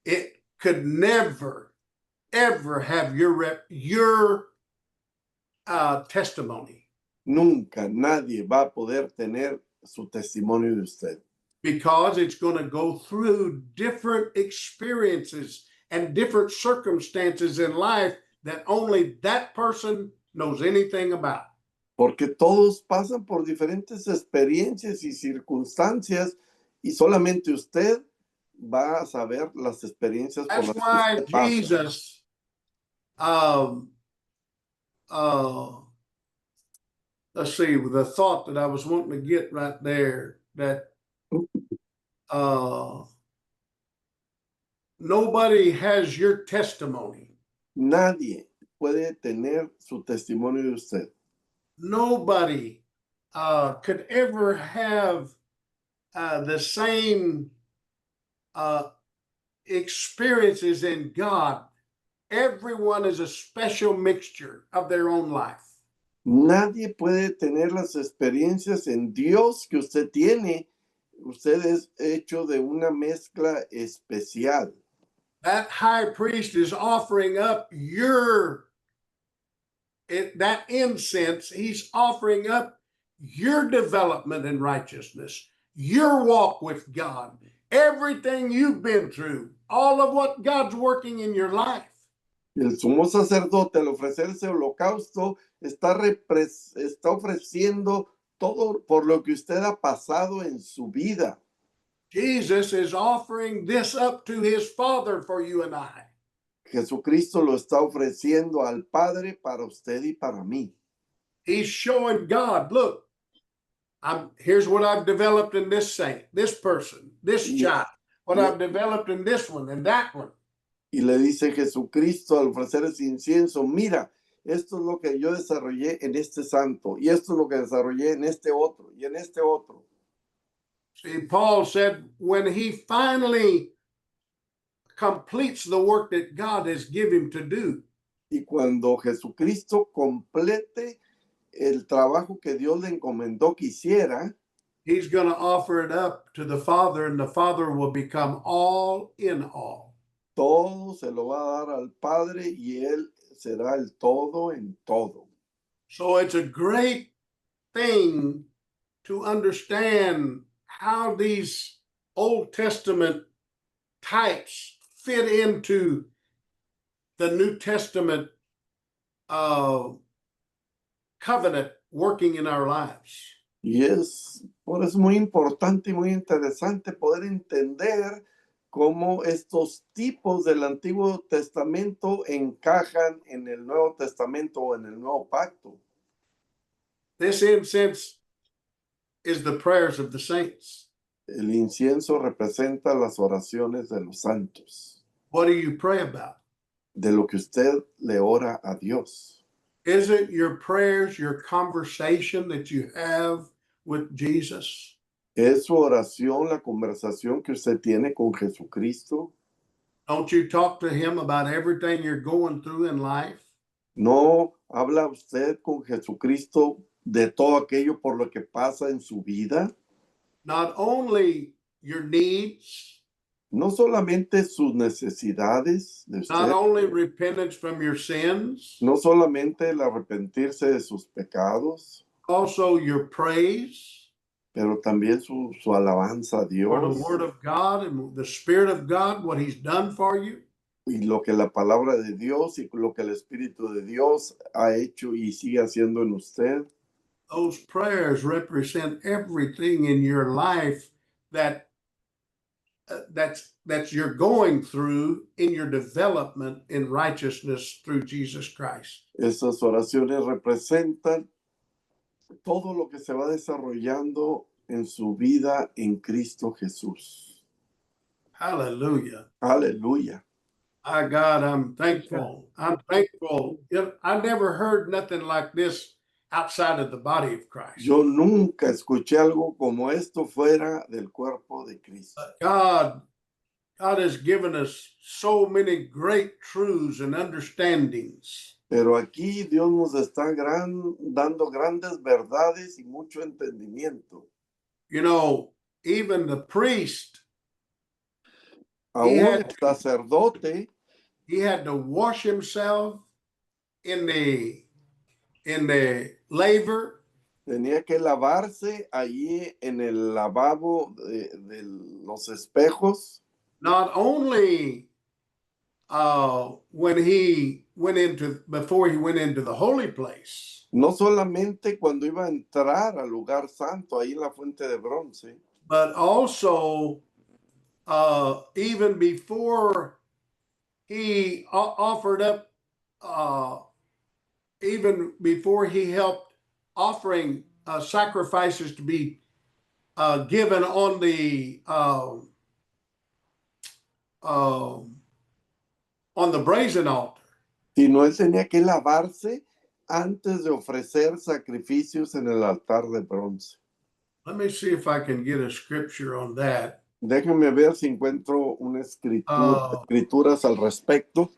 It could never, ever have your testimony. Nunca nadie va a poder tener su testimonio de usted. Because it's going to go through different experiences and different circumstances in life that only that person knows anything about. Porque todos pasan por diferentes experiencias y circunstancias y solamente usted va a saber las experiencias por That's las que why usted pasa. Jesus, let's see, the thought that I was wanting to get right there, that nobody has your testimony. Nadie puede tener su testimonio de usted. Nobody could ever have the same experiences in God. Everyone is a special mixture of their own life. Nadie puede tener las experiencias en Dios que usted tiene. Usted es hecho de una mezcla especial. That high priest is offering up that incense. He's offering up your development in righteousness, your walk with God, everything you've been through, all of what God's working in your life. Y el sumo sacerdote, al ofrecer ese holocausto, está ofreciendo todo por lo que usted ha pasado en su vida. Jesus is offering this up to his Father for you and I. Jesucristo lo está ofreciendo al Padre para usted y para mí. He's showing God, look, here's what I've developed in this saint, this person, this Yeah. child, what Yeah. I've developed in this one and that one. Y le dice Jesucristo al ofrecer ese incienso, mira, esto es lo que yo desarrollé en este santo, y esto es lo que desarrollé en este otro, y en este otro. See, Paul said when he finally completes the work that God has given him to do, Y cuando Jesucristo complete el trabajo que Dios le encomendó que hiciera, he's going to offer it up to the Father, and the Father will become all in all. todo se lo va a dar al Padre y Él será el todo en todo. So it's a great thing to understand how these Old Testament types fit into the New Testament covenant working in our lives. Y por eso muy importante y muy interesante poder entender cómo estos tipos del Antiguo Testamento encajan en el Nuevo Testamento o en el Nuevo Pacto. This incense is the prayers of the saints. El incienso representa las oraciones de los santos, What do you pray about? de lo que usted le ora a Dios. Is it your prayers, your conversation that you have with Jesus? ¿Es su oración la conversación que usted tiene con Jesucristo? Don't you talk to him about everything you're going through in life? ¿No habla usted con Jesucristo de todo aquello por lo que pasa en su vida? Not only your needs, No solamente sus necesidades de not usted, only repentance from your sins, no solamente el arrepentirse de sus pecados, also your praise pero también su alabanza a for Dios the Word of God and the Spirit of God, what He's done for you. y lo que la palabra de Dios y lo que el Espíritu de Dios ha hecho y sigue haciendo en usted. Those prayers represent everything in your life that that's you're going through in your development in righteousness through Jesus Christ. Esas oraciones representan todo lo que se va desarrollando en su vida en Cristo Jesús. Hallelujah. Aleluya. My God, I'm thankful. I'm thankful. I never heard nothing like this outside of the body of Christ. Yo nunca escuché algo como esto fuera del cuerpo de Cristo. God has given us so many great truths and understandings. Pero aquí Dios nos está dando grandes verdades y mucho entendimiento. You know, even the priest, Aún had- el sacerdote he had to wash himself in the laver. tenía que lavarse allí en el lavabo de los espejos, Not only when he went into before he went into the holy place, no solamente cuando iba a entrar al lugar santo, ahí en la fuente de bronce, but also even before he offered up, even before he helped offering sacrifices to be given on the brazen altar. sino él tenía que lavarse antes de ofrecer sacrificios en el altar de bronce. Let me see if I can get a scripture on that. Déjenme ver si encuentro una escrituras al respecto.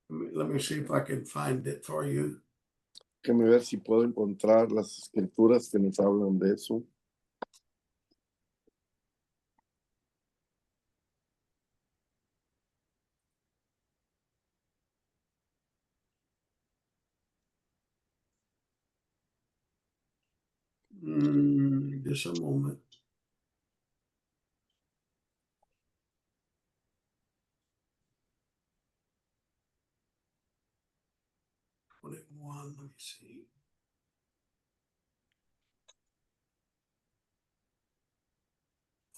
Let me see if I can find it for you. Déjenme ver si puedo encontrar las escrituras que nos hablan de eso. Just a moment. Let me see.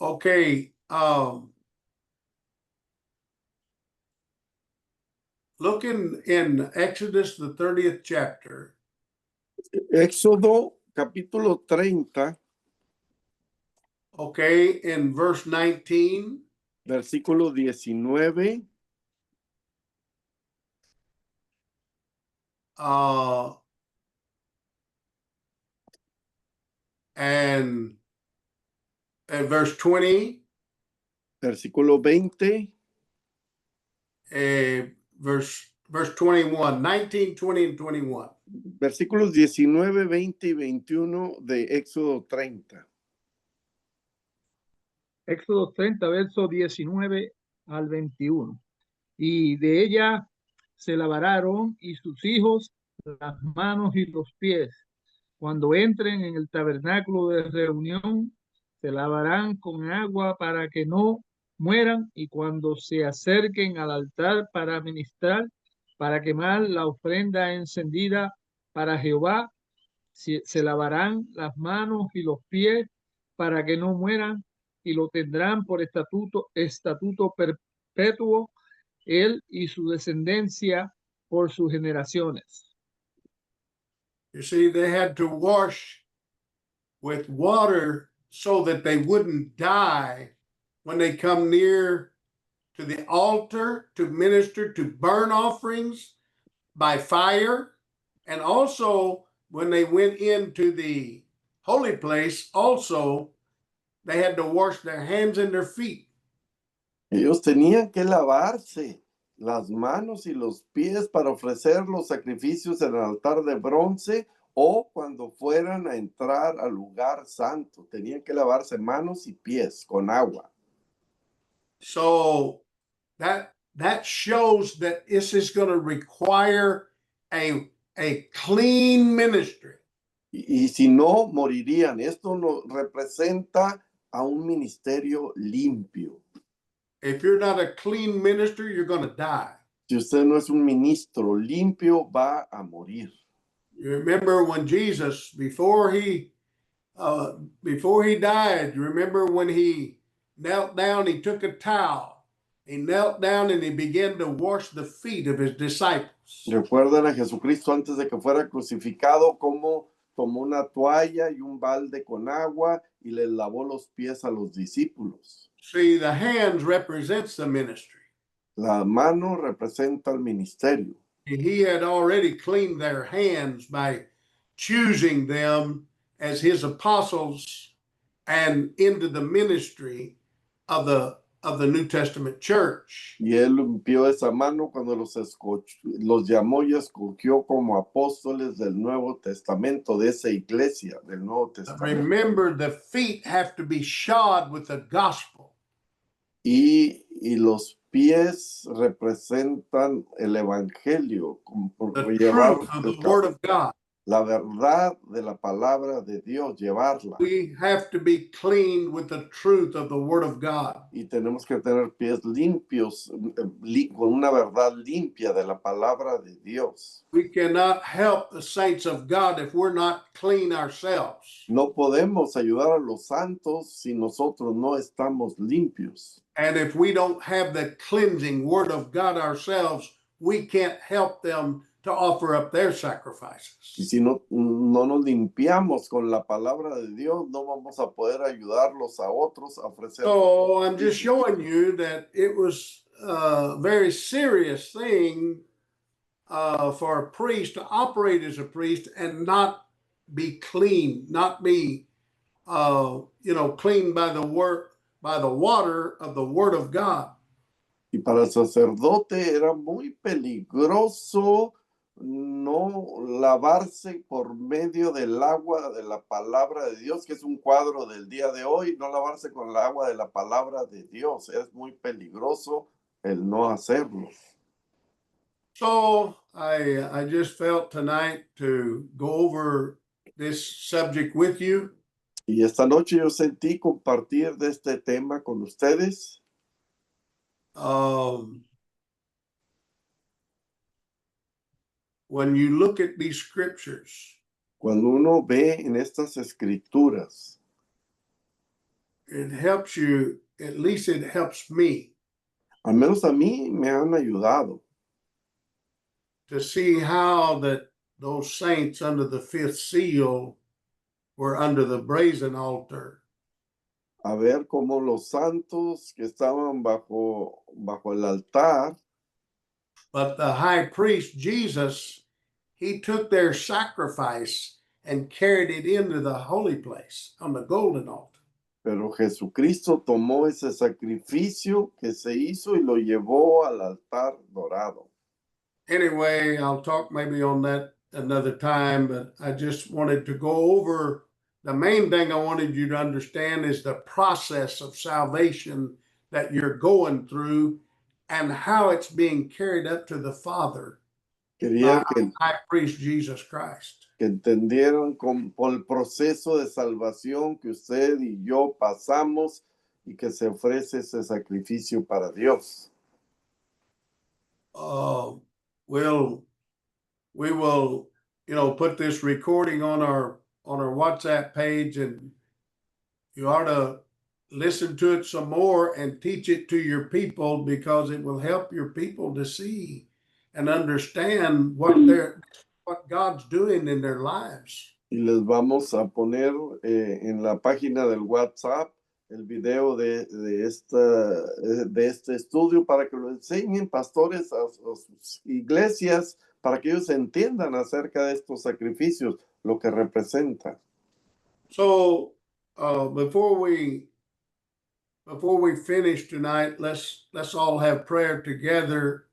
Okay, look in Exodus, the 30th chapter. Éxodo capítulo 30, Okay, in verse 19. versículo 19. And verse 20, Versículo 20, verse 21, 19, 20, and 21. versículos 19, 20 y 21 de Éxodo 30. Éxodo 30, verso 19 al 21. Y de ella se lavará Aarón y sus hijos las manos y los pies. Cuando entren en el tabernáculo de reunión, se lavarán con agua para que no mueran, y cuando se acerquen al altar para ministrar, para quemar la ofrenda encendida para Jehová, se lavarán las manos y los pies para que no mueran, y lo tendrán por estatuto perpetuo, él y su descendencia por sus generaciones. You see, they had to wash with water so that they wouldn't die when they come near to the altar to minister to burn offerings by fire. And also, when they went into the holy place, also, they had to wash their hands and their feet. Ellos tenían que lavarse las manos y los pies para ofrecer los sacrificios en el altar de bronce o cuando fueran a entrar al lugar santo. Tenían que lavarse manos y pies con agua. So that shows that this is going to require a clean ministry. Y si no, morirían. Esto nos representa a un ministerio limpio. If you're not a clean minister, you're going to die. Si usted no es un ministro limpio, va a morir. You remember when Jesus, before he died, you remember when he knelt down, he took a towel, he knelt down and he began to wash the feet of his disciples. Recuerdan a Jesucristo antes de que fuera crucificado, cómo tomó una toalla y un balde con agua y les lavó los pies a los discípulos. See, the hands represents the ministry. La mano representa el ministerio. He had already cleaned their hands by choosing them as his apostles and into the ministry of the New Testament church. Y él limpió esa mano cuando los llamó y escogió como apóstoles del Nuevo Testamento, de esa iglesia del Nuevo Testamento. Remember, the feet have to be shod with the gospel. Y los pies representan el evangelio, The llevar truth of the word of God. la verdad de la palabra de Dios, llevarla. We have to be cleaned with the truth of the word of God. Y tenemos que tener pies limpios, con una verdad limpia de la palabra de Dios. We cannot help the saints of God if we're not clean ourselves. No podemos ayudar a los santos si nosotros no estamos limpios. And if we don't have the cleansing word of God ourselves, we can't help them to offer up their sacrifices. Y si no nos limpiamos con la palabra de Dios, no vamos a poder ayudarlos a otros a ofrecer. So I'm just showing you that it was a very serious thing for a priest to operate as a priest and not be clean, not be, clean by the water of the word of God. Y para el sacerdote era muy peligroso no lavarse por medio del agua de la palabra de Dios, que es un cuadro del día de hoy, no lavarse con el agua de la palabra de Dios. Es muy peligroso el no hacerlo. So I just felt tonight to go over this subject with you. Y esta noche yo sentí compartir de este tema con ustedes. When you look at these scriptures, Cuando uno ve en estas escrituras, it helps you, at least it helps me, al menos a mí me han ayudado to see how that those saints under the fifth seal were under the brazen altar. a ver cómo los santos que estaban bajo el altar, But the high priest, Jesus, he took their sacrifice and carried it into the holy place on the golden altar. pero Jesucristo tomó ese sacrificio que se hizo y lo llevó al altar dorado. Anyway, I'll talk maybe on that another time, but I just wanted to go over the main thing I wanted you to understand is the process of salvation that you're going through and how it's being carried up to the Father Quería by our high priest Jesus Christ. que entendieran por el proceso de salvación que usted y yo pasamos y que se ofrece ese sacrificio para Dios. We will, put this recording on our WhatsApp page, and you ought to listen to it some more and teach it to your people, because it will help your people to see and understand what God's doing in their lives. Y les vamos a poner en la página del WhatsApp el video de este estudio para que lo enseñen pastores a sus iglesias, para que ellos entiendan acerca de estos sacrificios, lo que representa. So before we finish tonight, let's all have prayer together.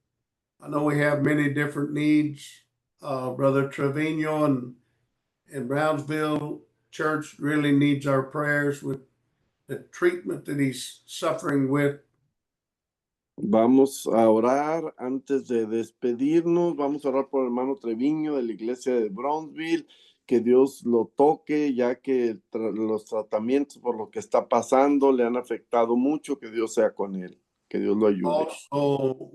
I know we have many different needs. Brother Trevino in Brownsville Church really needs our prayers with the treatment that he's suffering with. Vamos a orar antes de despedirnos. Vamos a orar por el hermano Treviño de la iglesia de Brownsville, que Dios lo toque, ya que los tratamientos por lo que está pasando le han afectado mucho. Que Dios sea con él, que Dios lo ayude. Also,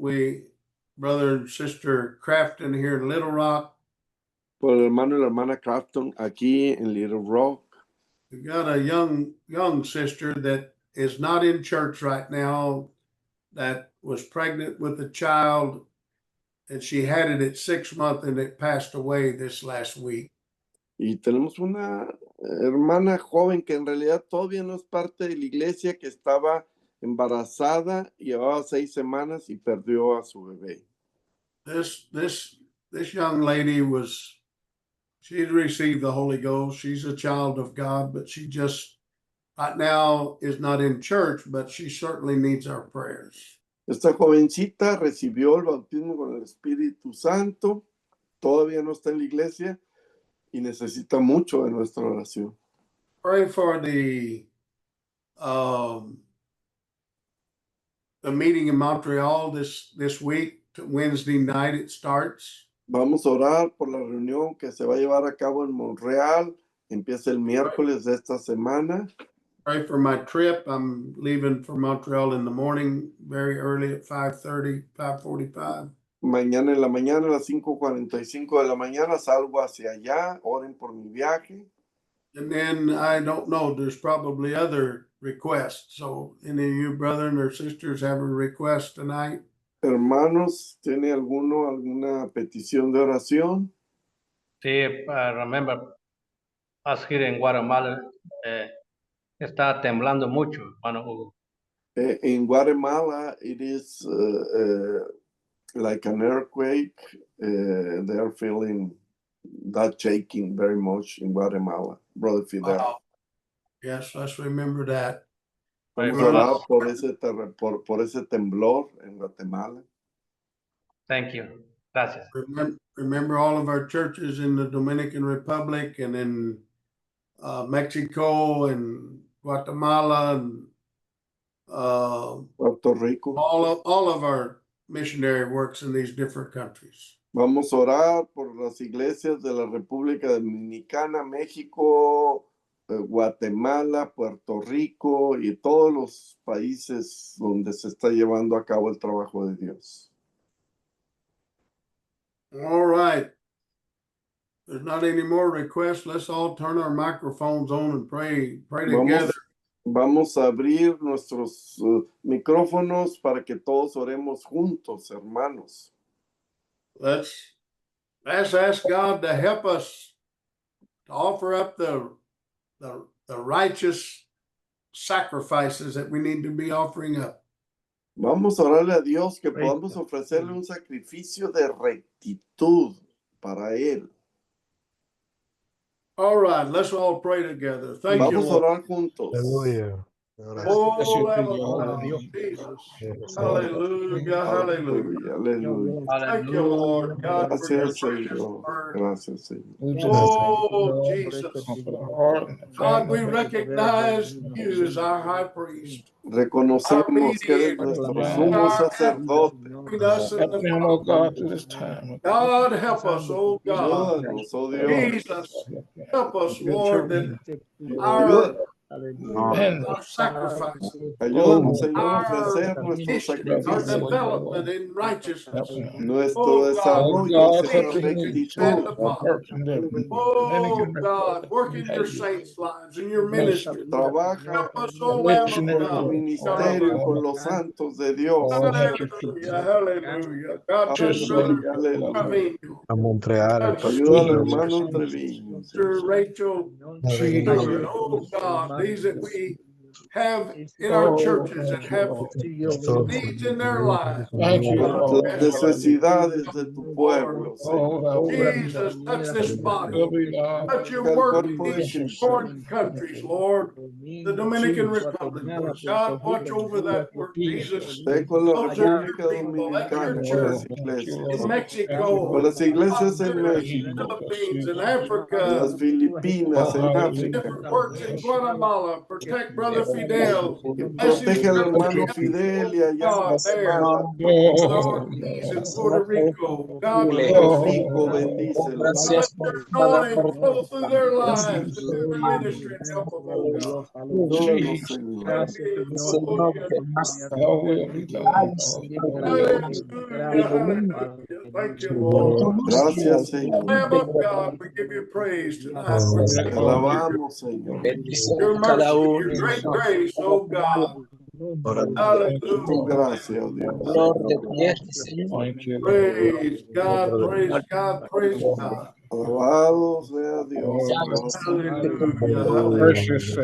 brother and sister Crafton here in Little Rock. Por el hermano y la hermana Crafton aquí en Little Rock. We got a young sister that is not in church right now, that was pregnant with a child, and she had it at 6 months, and it passed away this last week. Y tenemos una hermana joven que en realidad todavía no es parte de la iglesia, que estaba embarazada, llevaba 6 semanas y perdió a su bebé. This young lady she'd received the Holy Ghost. She's a child of God, but she just right now is not in church, but she certainly needs our prayers. Esta jovencita recibió el bautismo con el Espíritu Santo, todavía no está en la iglesia y necesita mucho de nuestra oración. Pray for the meeting in Montreal this week. Wednesday night it starts. Vamos a orar por la reunión que se va a llevar a cabo en Montreal. Empieza el miércoles de esta semana. Pray for my trip. I'm leaving for Montreal in the morning, very early at 5:45. Mañana en la mañana, a las 5:45 de la mañana, salgo hacia allá. Oren por mi viaje. And then I don't know, there's probably other requests. So any of you brethren or sisters have a request tonight? Hermanos, ¿tiene alguna petición de oración? Sí, remember us here in Guatemala, está temblando mucho, hermano Hugo. In Guatemala, it is like an earthquake. They are feeling that shaking very much in Guatemala, Brother Fidel. Wow. Yes, let's remember that. Vamos a orar por ese temblor en Guatemala. Thank you. Gracias. Remember all of our churches in the Dominican Republic and in Mexico and Guatemala and Puerto Rico. all of our missionary works in these different countries. Vamos a orar por las iglesias de la República Dominicana, México, Guatemala, Puerto Rico y todos los países donde se está llevando a cabo el trabajo de Dios. All right. There's not any more requests. Let's all turn our microphones on and pray together. Vamos a abrir nuestros micrófonos para que todos oremos juntos, hermanos. Let's ask God to help us to offer up the righteous sacrifices that we need to be offering up. Vamos a orarle a Dios que podamos ofrecerle un sacrificio de rectitud para Él. All right, let's all pray together. Thank you, Vamos a Lord. orar juntos. Aleluya. Oh, Jesus. Hallelujah, hallelujah. Aleluya. Thank you, Lord God, for your Gracias, precious Señor. word. Gracias, Señor. Oh, Jesus. God, we recognize you as our high priest. Reconocemos que eres nuestro sumo sacerdote. Between us and the Oh Father. God, through this time. God, help us, oh God. Ayúdanos, oh Dios. Jesus, help us, Your Lord, children. that our And sacrifices, Ayúdanos, Señor, a our ofrecer nuestro mission, our sacrificio. development in righteousness. Nuestro Oh, desarrollo God, sea help them stand rectitud. upon. hurting them. Oh God, work in your saints' lives, in your ministry. Trabaja Help us, oh Lamb of en el God. ministerio con los santos de Dios. Hallelujah, hallelujah. God, bless Brother Aleluya. Trevino. A Montreal. Ayuda al hermano Treviño. Sister Rachel Stewart. Oh God, these that we have in our churches that have needs in their lives. Thank you, Lord. Las necesidades de tu pueblo, Señor. Jesus, touch this body. Touch your work in these foreign countries, Lord. The Dominican Republic, Lord. God, watch over that work, Jesus. Sé con la Those are your República people. That's your Dominicana, con church. las iglesias, In Mexico, con las iglesias en in México, Philippines, in en Africa, las Filipinas, en África. different works in Guatemala. Protect Brother Fidel. Bless his Protege al hermano church. Fidel y allá en God, there. Guatemala. Ortiz in Puerto Rico. God bless. Puerto Rico, bendícelo. Let your anointing flow through their lives, through their ministry, and help them, oh God. Ayúdanos, Señor. Hallelujah, hallelujah. Thank you, Lord. Gracias, Señor. Lamb of God, we give you praise tonight. Te alabamos, Señor. Your mercy, your great grace, oh God. Tu Hallelujah. gracia, oh Dios. Praise God, praise God, praise God. Alabado sea Dios. Hallelujah, hallelujah. Precious